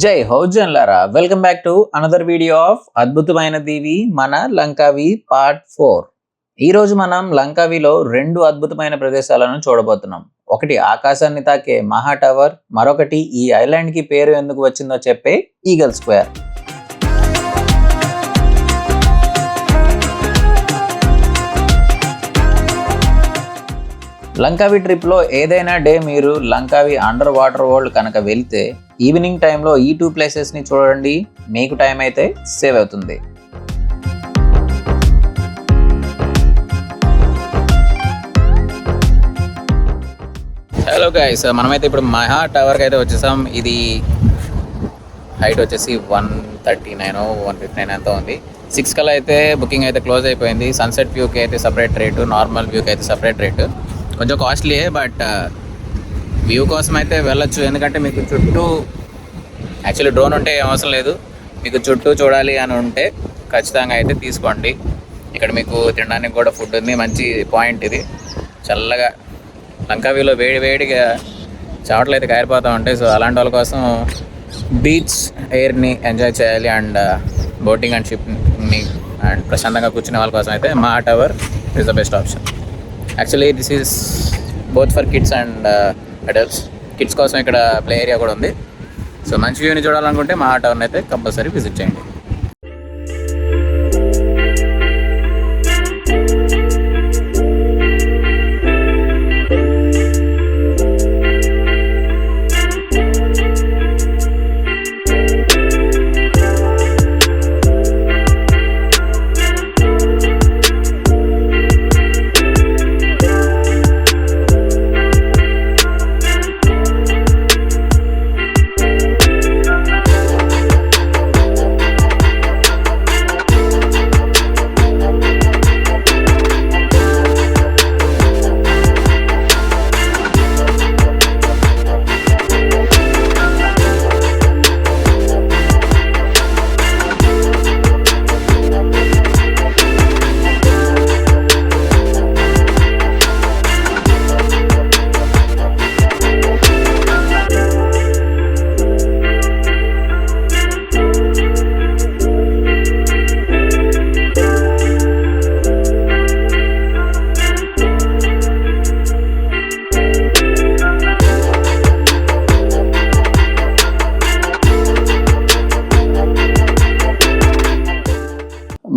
జై హౌజన్లారా, welcome back to another video of అద్భుతమైన దీవి మన లంకావి పార్ట్ 4. ఈ రోజు మనం లంకావిలో రెండు అద్భుతమైన ప్రదేశాలను చూడబోతున్నాం. ఒకటి ఆకాశాన్ని తాకే మహా టవర్, మరొకటి ఈ ఐలాండ్ కి పేరు ఎందుకు వచ్చిందో చెప్పే ఈగల్ స్క్వేర్. లంకావి ట్రిప్లో ఏదైనా డే మీరు లంకావి అండర్ వాటర్ వరల్డ్ కనుక వెళ్తే ఈవినింగ్ టైంలో ఈ 2 ప్లేసెస్ని చూడండి, మీకు టైం అయితే సేవ్ అవుతుంది. హలో గైస్, మనమైతే ఇప్పుడు మహా టవర్కి అయితే వచ్చేసాం. ఇది హైట్ వచ్చేసి 139 159 ఎంతో ఉంది. 6 కల్లా అయితే బుకింగ్ అయితే క్లోజ్ అయిపోయింది. సన్సెట్ వ్యూకి అయితే సపరేట్ రేటు, నార్మల్ వ్యూకి అయితే సపరేట్ రేటు. కొంచెం కాస్ట్లీయే, బట్ వ్యూ కోసం అయితే వెళ్ళొచ్చు. ఎందుకంటే మీకు చుట్టూ యాక్చువల్లీ డ్రోన్ ఉంటే అవసరం లేదు, మీకు చుట్టూ చూడాలి అని ఉంటే ఖచ్చితంగా అయితే తీసుకోండి. ఇక్కడ మీకు తినడానికి కూడా ఫుడ్ ఉంది. మంచి పాయింట్ ఇది. చల్లగా లంకావిలో వేడిగా చెమటలు అయితే కారిపోతూ ఉంటాయి. సో అలాంటి వాళ్ళ కోసం బీచ్ ఎయిర్ని ఎంజాయ్ చేయాలి అండ్ బోటింగ్ అండ్ షిప్ని అండ్ ప్రశాంతంగా కూర్చునే వాళ్ళ కోసం అయితే మహా tower is the best option. Actually this is both for kids and adults. Kids కోసం ఇక్కడ ప్లే ఏరియా కూడా ఉంది. సో మంచి వ్యూని చూడాలనుకుంటే మహా టవర్ని అయితే కంపల్సరీ విజిట్ చేయండి.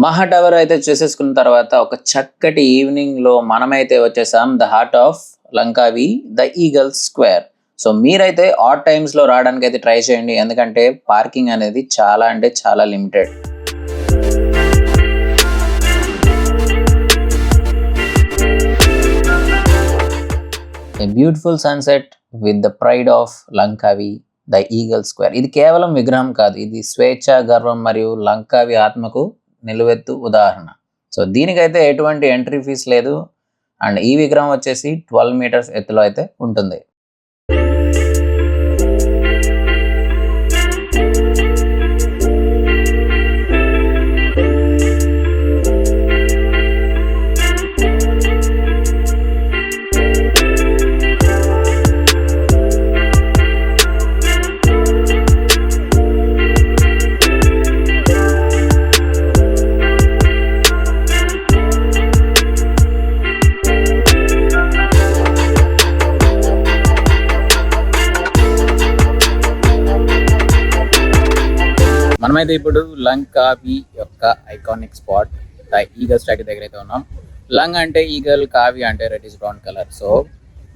మహా టవర్ అయితే చూసేసుకున్న తర్వాత ఒక చక్కటి ఈవినింగ్లో మనమైతే వచ్చేసాం the heart of లంకావి, the eagle square. So మీరైతే ఆడ్ టైమ్స్లో రావడానికి అయితే ట్రై చేయండి, ఎందుకంటే పార్కింగ్ అనేది చాలా అంటే చాలా limited. A beautiful sunset with the pride of లంకావి, the eagle square. ఇది కేవలం విగ్రహం కాదు, ఇది స్వేచ్ఛ, గర్వం మరియు లంకావి ఆత్మకు నిలువెత్తు ఉదాహరణ. సో దీనికైతే ఎటువంటి ఎంట్రీ ఫీజ్ లేదు అండ్ ఈ విగ్రహం వచ్చేసి 12 మీటర్స్ ఎత్తులో అయితే ఉంటుంది. మనమైతే ఇప్పుడు లంకావి యొక్క iconic spot the eagle statue దగ్గర అయితే ఉన్నాం. లంగ్ అంటే ఈగల్, కావి అంటే రెడ్డిష్ బ్రౌన్ కలర్. సో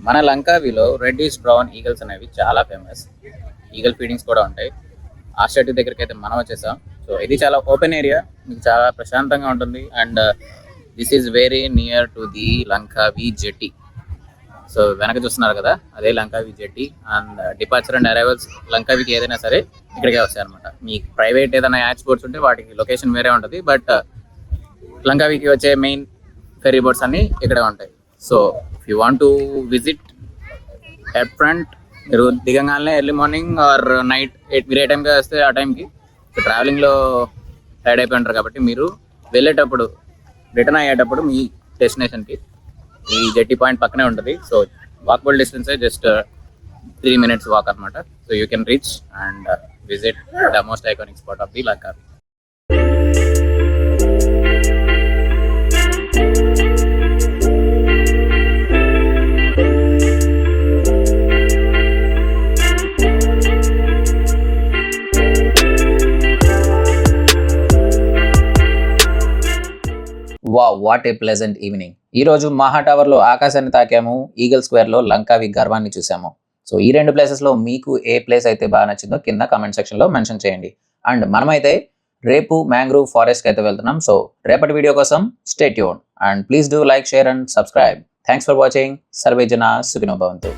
మన లంకావిలో రెడ్డిష్ బ్రౌన్ ఈగల్స్ అనేవి చాలా ఫేమస్. ఈగల్ ఫీడింగ్స్ కూడా ఉంటాయి. ఆ స్టాచ్యూ దగ్గరికి అయితే మనం వచ్చేసాం. సో ఇది చాలా ఓపెన్ ఏరియా, మీకు చాలా ప్రశాంతంగా ఉంటుంది and this is very near to the Langkawi jetty. So వెనక చూస్తున్నారు కదా, అదే Langkawi jetty. And departure and arrivals లంకావికి ఏదైనా సరే ఇక్కడికే వస్తాయి అనమాట. మీ ప్రైవేట్ ఏదైనా యాచ్ బోట్స్ ఉంటే వాటికి లొకేషన్ వేరే ఉంటుంది, బట్ లంకావికి వచ్చే మెయిన్ ఫెరీ బోట్స్ అన్నీ ఇక్కడే ఉంటాయి. So if you want to visit at front, మీరు దిగంగానే ఎర్లీ మార్నింగ్ ఆర్ నైట్ మీరు ఏ టైంకి వస్తే ఆ టైంకి. సో ట్రావెలింగ్లో టైర్డ్ అయిపోయి ఉంటారు కాబట్టి మీరు వెళ్ళేటప్పుడు, రిటర్న్ అయ్యేటప్పుడు మీ డెస్టినేషన్కి ఈ జెట్టి పాయింట్ పక్కనే ఉంటుంది. So walkable distance just 3 minutes walk అనమాట. So you can reach and visit the most iconic spot of the Langkawi. Wow, what a pleasant evening. ఈ రోజు మహా టవర్లో ఆకాశాన్ని తాకాము, ఈగల్ స్క్వేర్లో లంకావి గర్వాన్ని చూసాము. సో ఈ రెండు ప్లేసెస్లో మీకు ఏ ప్లేస్ అయితే బాగా నచ్చిందో కింద కామెంట్ సెక్షన్లో మెన్షన్ చేయండి. అండ్ మనమైతే రేపు మ్యాంగ్రూవ్ ఫారెస్ట్కి అయితే వెళ్తున్నాం. సో రేపటి వీడియో కోసం stay tune and please do like, share and subscribe. Thanks for watching. Survey జన సుఖినో భవంతు.